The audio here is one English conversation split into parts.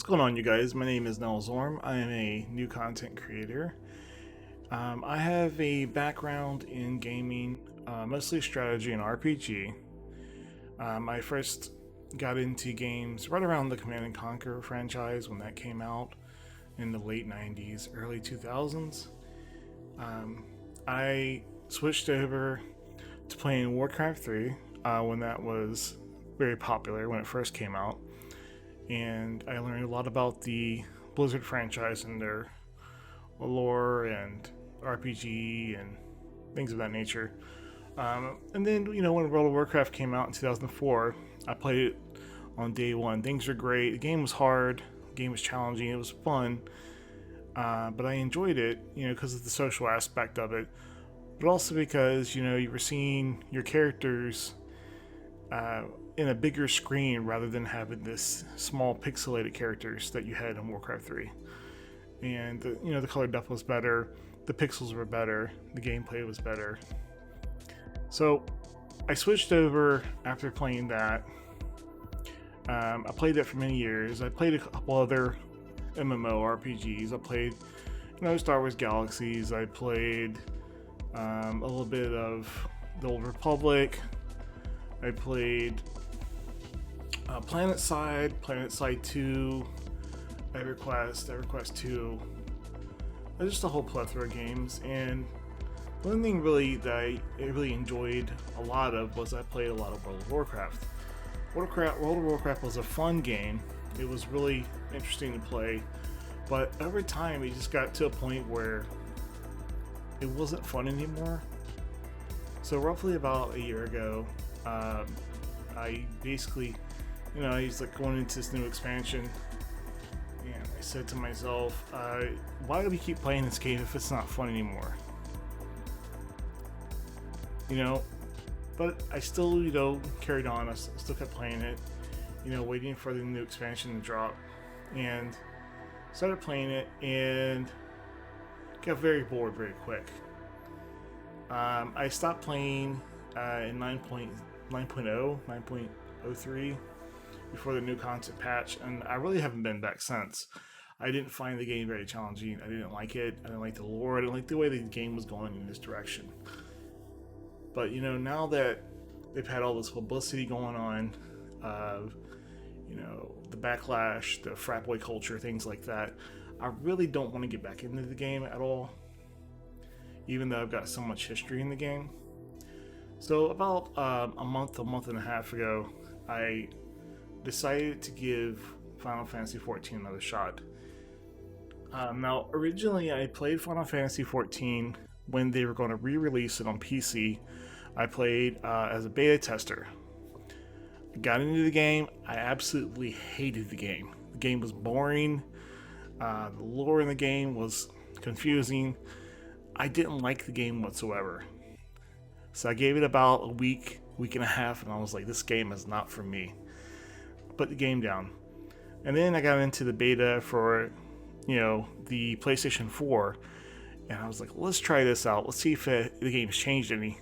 What's going on, you guys? My name is Nelzorm. I am a new content creator. I have a background in gaming, mostly strategy and RPG. I first got into games right around the Command and Conquer franchise when that came out in the late 90s, early 2000s. I switched over to playing Warcraft 3 when that was very popular when it first came out. And I learned a lot about the Blizzard franchise and their lore and RPG and things of that nature. And then, when World of Warcraft came out in 2004, I played it on day one. Things were great. The game was hard. The game was challenging. It was fun. But I enjoyed it, because of the social aspect of it. But also because, you were seeing your characters in a bigger screen rather than having this small pixelated characters that you had in Warcraft 3. And the color depth was better, the pixels were better, the gameplay was better. So I switched over after playing that. I played that for many years. I played a couple other MMORPGs. I played Star Wars Galaxies. I played a little bit of the Old Republic. I played PlanetSide 2, EverQuest 2. Just a whole plethora of games. And one thing really that I really enjoyed a lot of was I played a lot of World of Warcraft. World of Warcraft was a fun game. It was really interesting to play. But over time, it just got to a point where it wasn't fun anymore. So roughly about a year ago, I basically, I was like going into this new expansion, and I said to myself, why do we keep playing this game if it's not fun anymore? But I still, carried on. I still kept playing it, waiting for the new expansion to drop, and started playing it, and got very bored very quick. I stopped playing in 9.03 before the new content patch, and I really haven't been back since. I didn't find the game very challenging. I didn't like it. I didn't like the lore. I didn't like the way the game was going in this direction. But now that they've had all this publicity going on of the backlash, the frat boy culture, things like that, I really don't want to get back into the game at all, even though I've got so much history in the game. So about a month and a half ago, I decided to give Final Fantasy XIV another shot. Now, originally I played Final Fantasy XIV when they were going to re-release it on PC. I played as a beta tester. I got into the game. I absolutely hated the game. The game was boring. The lore in the game was confusing. I didn't like the game whatsoever. So I gave it about a week and a half, and I was like, this game is not for me. Put the game down. And then I got into the beta for, the PlayStation 4, and I was like, let's try this out. Let's see if the game's changed any.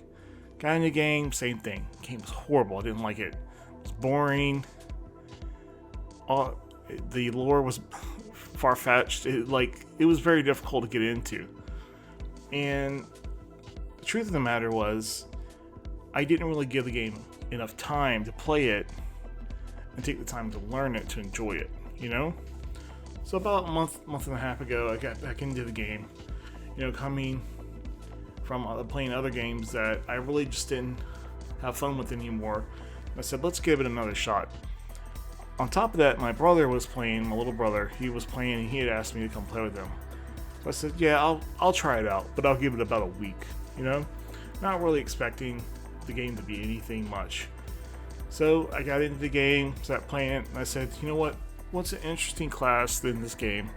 Got in the game, same thing. The game was horrible. I didn't like it. It was boring. The lore was far-fetched. It was very difficult to get into. And the truth of the matter was, I didn't really give the game enough time to play it and take the time to learn it, to enjoy it, So about a month and a half ago, I got back into the game, coming from playing other games that I really just didn't have fun with anymore. I said, let's give it another shot. On top of that, my brother was playing, my little brother, he was playing, and he had asked me to come play with him. So I said, yeah, I'll try it out, but I'll give it about a week, Not really expecting the game to be anything much. So I got into the game, started playing it, and I said, you know what? What's an interesting class in this game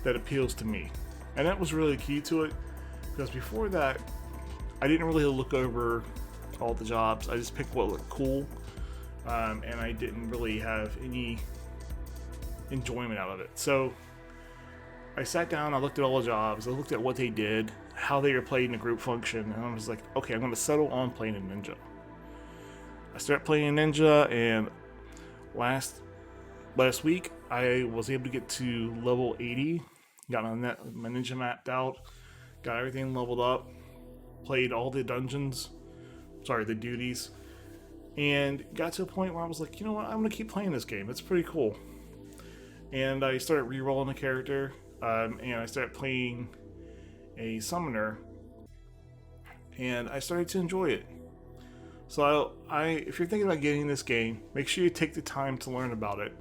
that appeals to me? And that was really key to it, because before that, I didn't really look over all the jobs. I just picked what looked cool, and I didn't really have any enjoyment out of it. So I sat down, I looked at all the jobs, I looked at what they did, how they were played in a group function, and I was like, okay, I'm going to settle on playing a ninja. I started playing a ninja, and last last week I was able to get to level 80, got my ninja mapped out, got everything leveled up, played all the dungeons, sorry, the duties, and got to a point where I was like, you know what, I'm gonna keep playing this game. It's pretty cool. And I started re-rolling the character, and I started playing a summoner, and I started to enjoy it. So if you're thinking about getting this game, make sure you take the time to learn about it.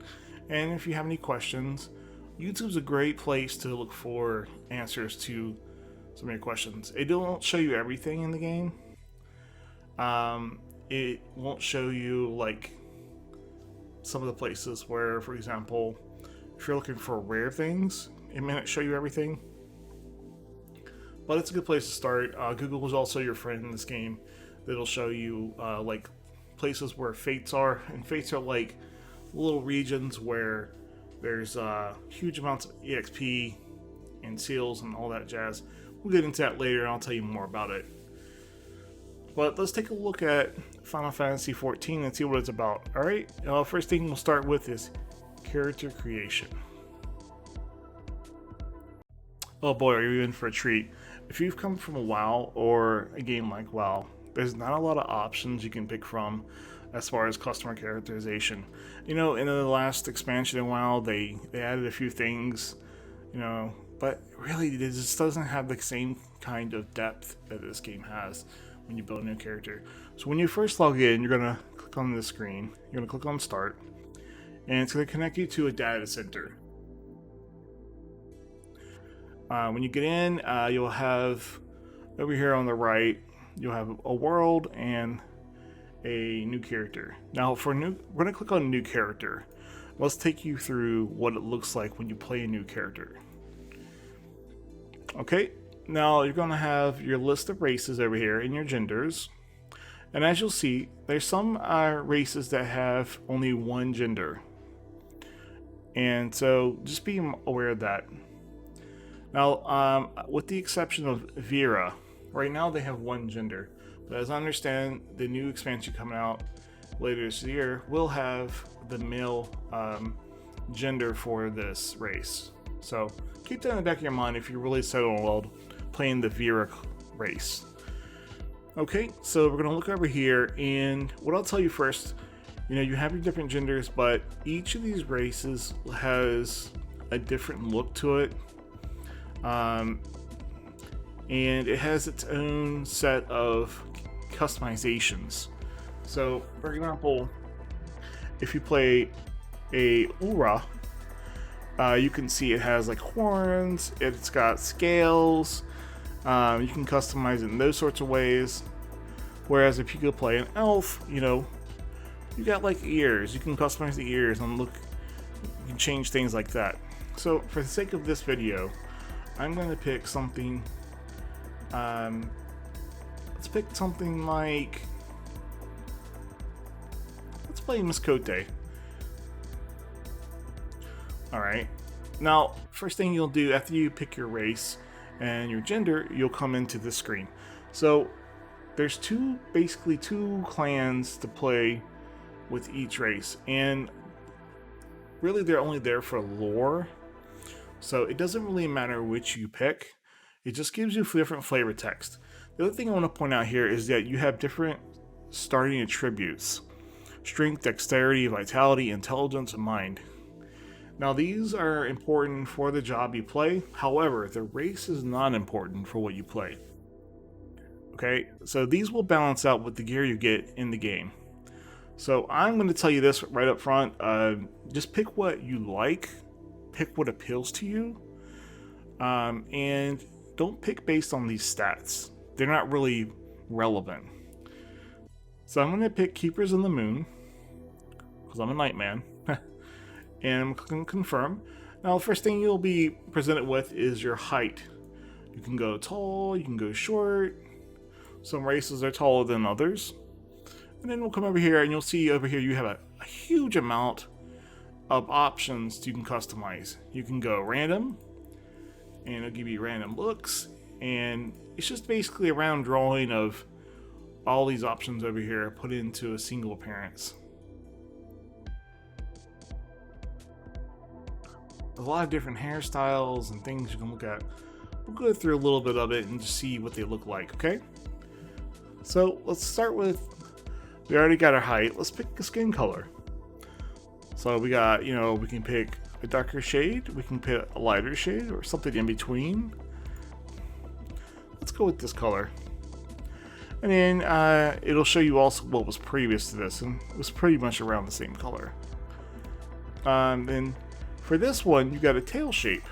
And if you have any questions, YouTube's a great place to look for answers to some of your questions. It don't show you everything in the game. It won't show you like some of the places where, for example, if you're looking for rare things, it may not show you everything. But it's a good place to start. Google is also your friend in this game. That'll show you like places where fates are, and fates are like little regions where there's huge amounts of EXP and seals and all that jazz. We'll get into that later, and I'll tell you more about it. But let's take a look at Final Fantasy XIV and see what it's about. Alright, first thing we'll start with is character creation. Oh boy, are you in for a treat. If you've come from a WoW or a game like WoW, there's not a lot of options you can pick from as far as customer characterization. You know, in the last expansion in WoW, they added a few things, you know, but really it just doesn't have the same kind of depth that this game has when you build a new character. So when you first log in, you're going to click on this screen, you're going to click on Start, and it's going to connect you to a data center. When you get in, you'll have, over here on the right, you'll have a world and a new character. Now we're going to click on new character. Let's take you through what it looks like when you play a new character. Okay, now you're going to have your list of races over here and your genders. And as you'll see, there's some races that have only one gender. And so just be aware of that. Now, with the exception of Vera, right now they have one gender. But as I understand, the new expansion coming out later this year will have the male gender for this race. So keep that in the back of your mind if you're really set on playing the Vera race. Okay, so we're gonna look over here, and what I'll tell you first, you know, you have your different genders, but each of these races has a different look to it. And it has its own set of customizations. So, for example, if you play a Ura, you can see it has like horns, it's got scales, you can customize it in those sorts of ways. Whereas if you go play an elf, you know, you got like ears, you can customize the ears and you can change things like that. So for the sake of this video, I'm going to pick something, let's pick something like, let's play Miss Cote. Alright, now first thing you'll do after you pick your race and your gender, you'll come into this screen. So there's basically two clans to play with each race, and really they're only there for lore. So it doesn't really matter which you pick, it just gives you different flavor text. The other thing I want to point out here is that you have different starting attributes: strength, dexterity, vitality, intelligence, and mind. Now these are important for the job you play, however, the race is not important for what you play. Okay, so these will balance out with the gear you get in the game. So I'm going to tell you this right up front, just pick what you like, pick what appeals to you, and don't pick based on these stats. They're not really relevant. So I'm going to pick Keepers in the Moon, because I'm a Nightman, and I'm clicking confirm. Now the first thing you'll be presented with is your height. You can go tall, you can go short. Some races are taller than others. And then we'll come over here and you'll see over here you have a huge amount of options you can customize. You can go random, and it'll give you random looks, and it's just basically a round drawing of all these options over here put into a single appearance. a lot of different hairstyles and things you can look at. We'll go through a little bit of it and just see what they look like, okay? So let's start with, we already got our height. Let's pick a skin color. So we got, you know, we can pick a darker shade, we can pick a lighter shade, or something in between. Let's go with this color. And then it'll show you also what was previous to this, and it was pretty much around the same color. Then for this one, you got a tail shape.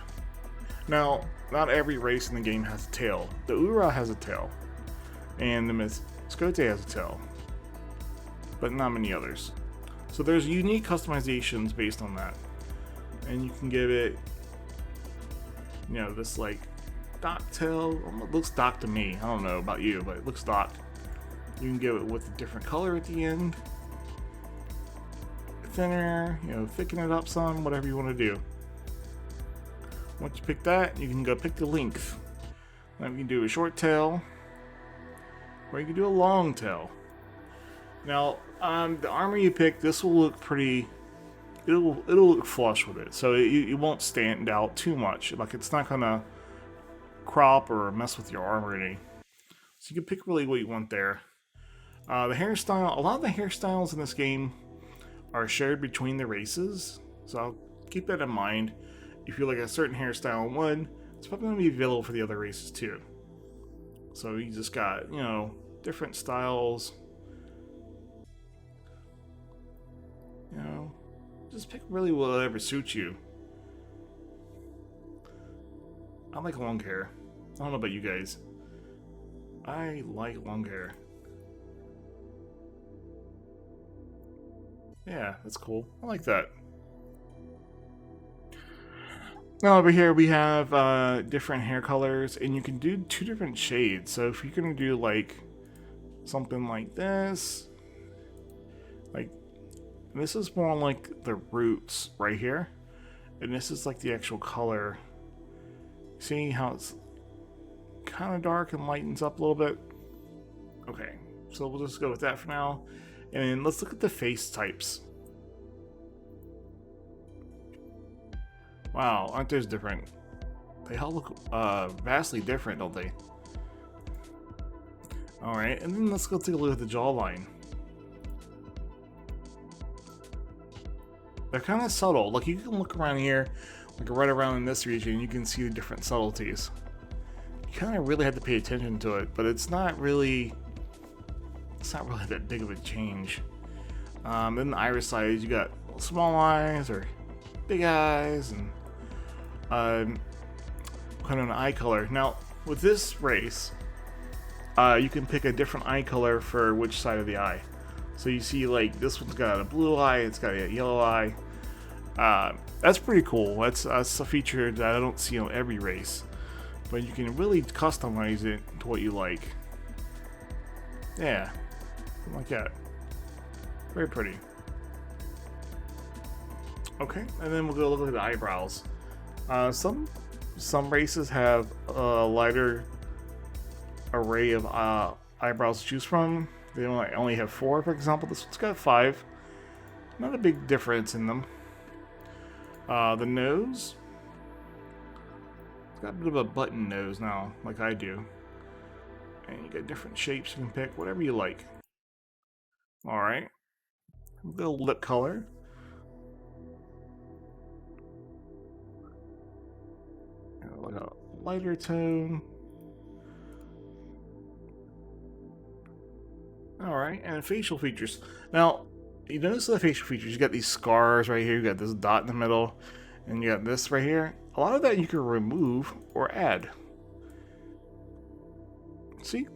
Now, not every race in the game has a tail. The Ura has a tail, and the Mascote has a tail, but not many others. So there's unique customizations based on that, and you can give it, you know, this like dock tail. It looks dock to me. I don't know about you, but it looks dock. You can give it with a different color at the end, thinner, you know, thicken it up some, whatever you want to do. Once you pick that, you can go pick the length. Now you can do a short tail, or you can do a long tail. Now, the armor you pick, this will look pretty. It'll look flush with it, so it won't stand out too much. Like, it's not gonna crop or mess with your armor any. So you can pick really what you want there. The hairstyle, a lot of the hairstyles in this game are shared between the races, so I'll keep that in mind. If you like a certain hairstyle in one, it's probably going to be available for the other races too. So you just got, you know, different styles. You know, just pick really whatever suits you. I like long hair. I don't know about you guys. I like long hair. Yeah, that's cool. I like that. Now over here we have different hair colors, and you can do 2 different shades. So if you're gonna do like something like this, like this is more like the roots right here, and this is like the actual color. See how it's kind of dark and lightens up a little bit? Okay, so we'll just go with that for now. And let's look at the face types. Wow, aren't those different? They all look vastly different, don't they? Alright, and then let's go take a look at the jawline. They're kind of subtle. Like, you can look around here, like right around in this region, you can see the different subtleties. You kind of really have to pay attention to it, but it's not really that big of a change. Then the iris size, you got small eyes or big eyes, and kind of an eye color. Now, with this race, you can pick a different eye color for which side of the eye. So you see, like, this one's got a blue eye, it's got a yellow eye. That's pretty cool. That's a feature that I don't see on every race, but you can really customize it to what you like. Yeah, something like that. Very pretty. Okay, and then we'll go look at the eyebrows. Some races have a lighter array of eyebrows to choose from. They only have 4, for example. This one's got 5. Not a big difference in them. The nose, it's got a bit of a button nose now, like I do. And you got different shapes you can pick, whatever you like. Alright. A little lip color. Like a lighter tone. Alright, and facial features. Now, you notice the facial features, you got these scars right here, you got this dot in the middle, and you got this right here. A lot of that you can remove or add. See?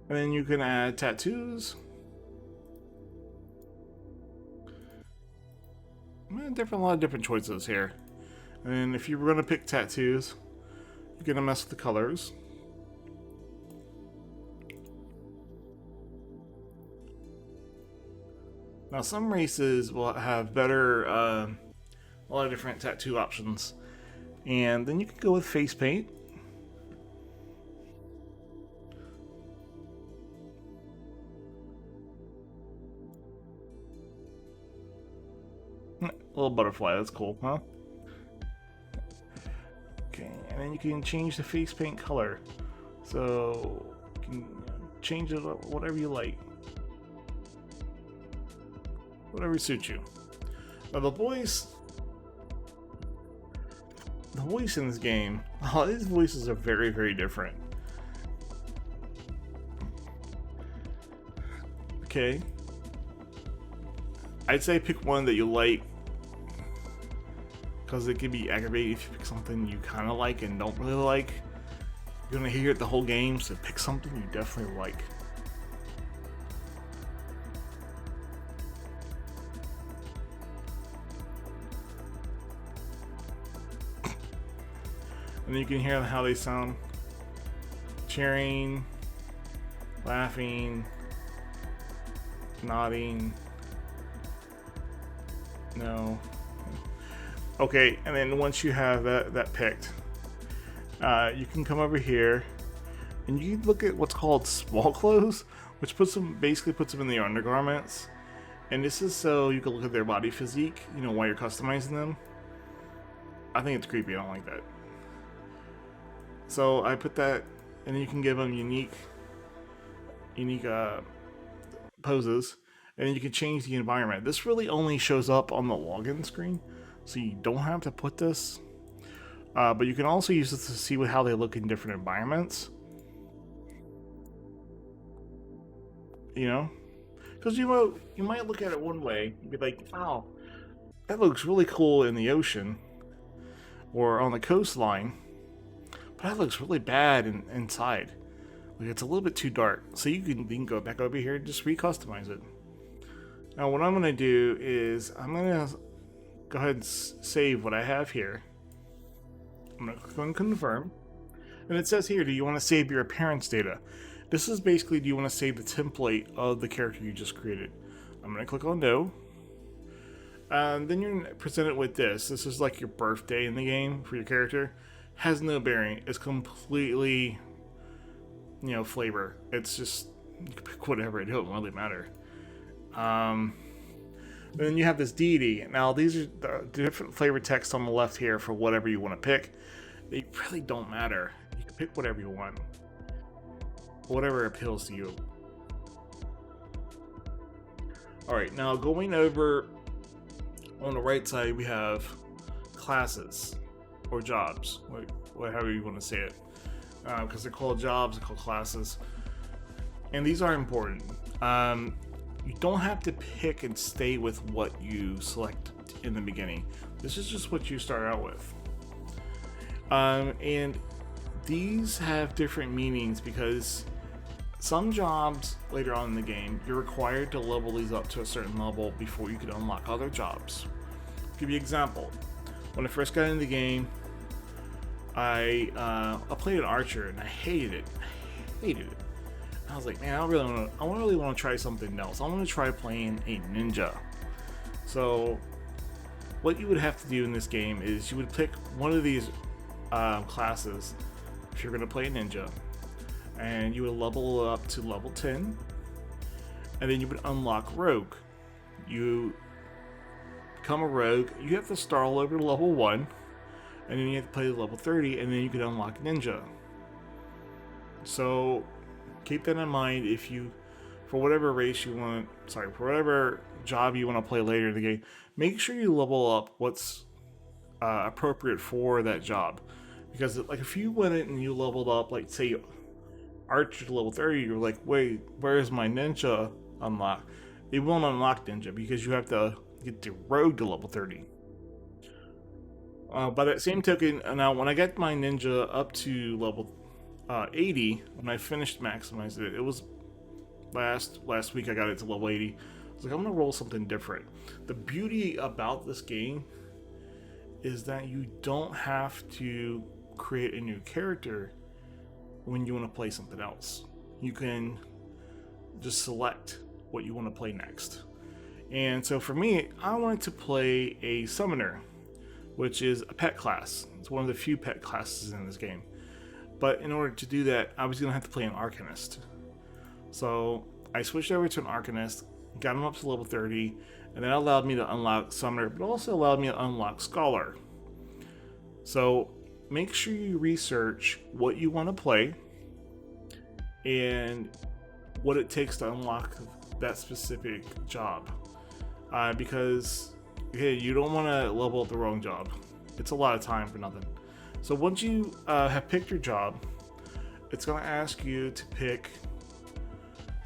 And then you can add tattoos. A lot of different choices here. And then if you were going to pick tattoos, you're going to mess with the colors. Now, some races will have better, a lot of different tattoo options. And then you can go with face paint. little butterfly. That's cool, huh? Okay, and then you can change the face paint color. So you can change it whatever you like. Whatever suits you. Now the voice in this game, all these voices are very, very different. Okay. I'd say pick one that you like, because it can be aggravating if you pick something you kind of like and don't really like. You're gonna hear it the whole game, so pick something you definitely like. And you can hear how they sound. Cheering, laughing, nodding. No. Okay, and then once you have that picked, you can come over here and you can look at what's called small clothes, which basically puts them in the undergarments. And this is so you can look at their body physique, you know, while you're customizing them. I think it's creepy. I don't like that. So I put that, and then you can give them unique poses, and then you can change the environment. This really only shows up on the login screen, so you don't have to put this. But you can also use this to see how they look in different environments. You know, because you might look at it one way and be like, "Wow, that looks really cool in the ocean or on the coastline." But that looks really bad inside. Like, it's a little bit too dark. So you can go back over here and just re-customize it. Now what I'm going to do is I'm going to go ahead and save what I have here. I'm going to click on confirm. And it says here, do you want to save your appearance data? This is basically, do you want to save the template of the character you just created? I'm going to click on no. Then you're presented with this. This is like your birthday in the game for your character. Has no bearing. It's completely, you know, flavor. It's just, you can pick whatever. It doesn't really matter. Then you have this deity. Now these are the different flavor text on the left here for whatever you want to pick. They really don't matter. You can pick whatever you want. Whatever appeals to you. Alright, now going over on the right side, we have classes. Or jobs, however you want to say it, because they're called jobs, they're called classes, and these are important. You don't have to pick and stay with what you select in the beginning. This is just what you start out with, and these have different meanings because some jobs later on in the game you're required to level these up to a certain level before you can unlock other jobs. I'll give you an example. When I first got into the game, I played an archer and I hated it. I was like, man, I really want to try something else. I want to try playing a ninja. So, what you would have to do in this game is you would pick one of these classes if you're going to play a ninja, and you would level up to level 10, and then you would unlock rogue. You become a rogue. You have to start all over to level 1, and then you have to play to level 30, and then you can unlock ninja. So keep that in mind if you, for whatever job you want to play later in the game, make sure you level up what's appropriate for that job. Because like if you went in and you leveled up, like say archer to level 30, you're like, wait, where's my ninja unlock? It won't unlock ninja because you have to get the rogue to level 30. By that same token, now when I got my ninja up to level 80, when I finished maximizing it, it was last week I got it to level 80. I was like, I'm gonna roll something different. The beauty about this game is that you don't have to create a new character when you want to play something else. You can just select what you want to play next. And so for me, I wanted to play a summoner, which is a pet class. It's one of the few pet classes in this game. But in order to do that, I was going to have to play an arcanist. So I switched over to an arcanist, got him up to level 30, and that allowed me to unlock Summoner, but also allowed me to unlock Scholar. So make sure you research what you want to play and what it takes to unlock that specific job. Because you don't want to level up the wrong job. It's a lot of time for nothing. So once you have picked your job, it's going to ask you to pick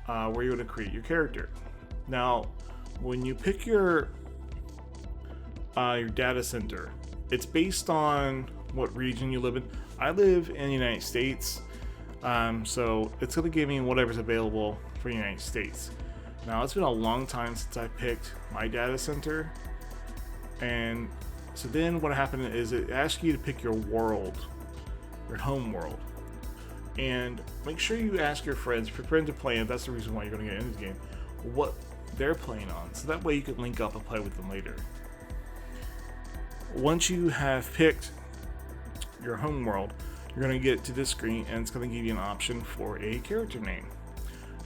where you're going to create your character. Now, when you pick your data center, it's based on what region you live in. I live in the United States, so it's going to give me whatever's available for the United States. Now, it's been a long time since I picked my data center, and so then what happened is it asks you to pick your world, your home world, and make sure you ask your friends, if your friends are playing, that's the reason why you're going to get into the game, what they're playing on, so that way you can link up and play with them later. Once you have picked your home world, you're going to get to this screen and it's going to give you an option for a character name.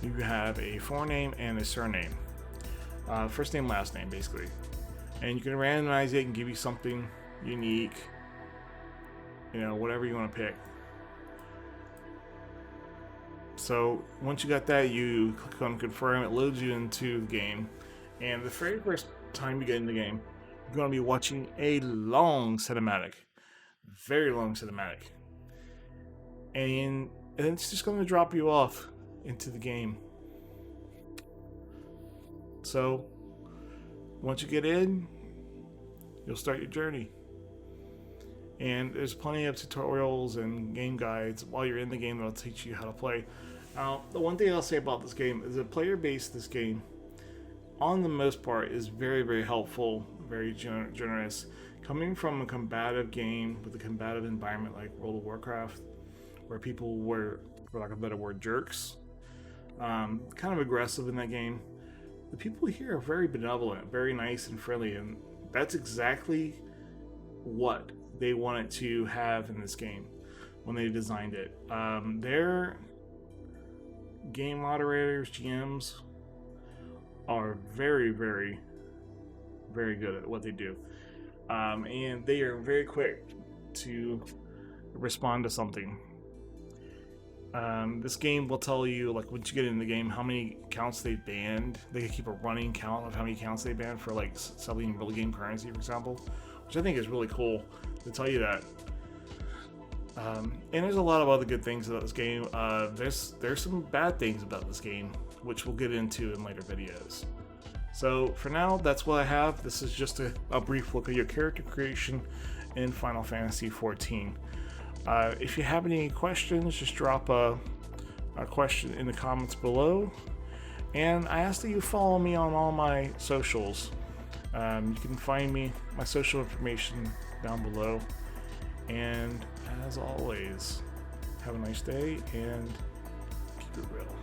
You have a forename and a surname, first name, last name, basically, and you can randomize it and give you something unique, whatever you want to pick. So once you got that, you click on confirm, it loads you into the game, and the very first time you get in the game, you're going to be watching a long cinematic, very long cinematic, and it's just going to drop you off into the game. So once you get in, you'll start your journey, and there's plenty of tutorials and game guides while you're in the game that'll teach you how to play. Now, the one thing I'll say about this game is the player base of this game, on the most part, is very, very helpful, very generous. Coming from a combative game with a combative environment like World of Warcraft, where people were, for lack of a better word, jerks, kind of aggressive in that game, the people here are very benevolent, very nice and friendly, and that's exactly what they wanted to have in this game when they designed it. Their game moderators, GMs, are very, very, very good at what they do, and they are very quick to respond to something. This game will tell you, like, once you get in the game, how many accounts they banned. They can keep a running count of how many accounts they banned for, like, selling real game currency, for example, which I think is really cool to tell you that. And there's a lot of other good things about this game. There's some bad things about this game, which we'll get into in later videos. So for now, that's what I have. This is just a brief look at your character creation in Final Fantasy XIV. If you have any questions, just drop a question in the comments below. And I ask that you follow me on all my socials. You can find my social information down below. And as always, have a nice day and keep it real.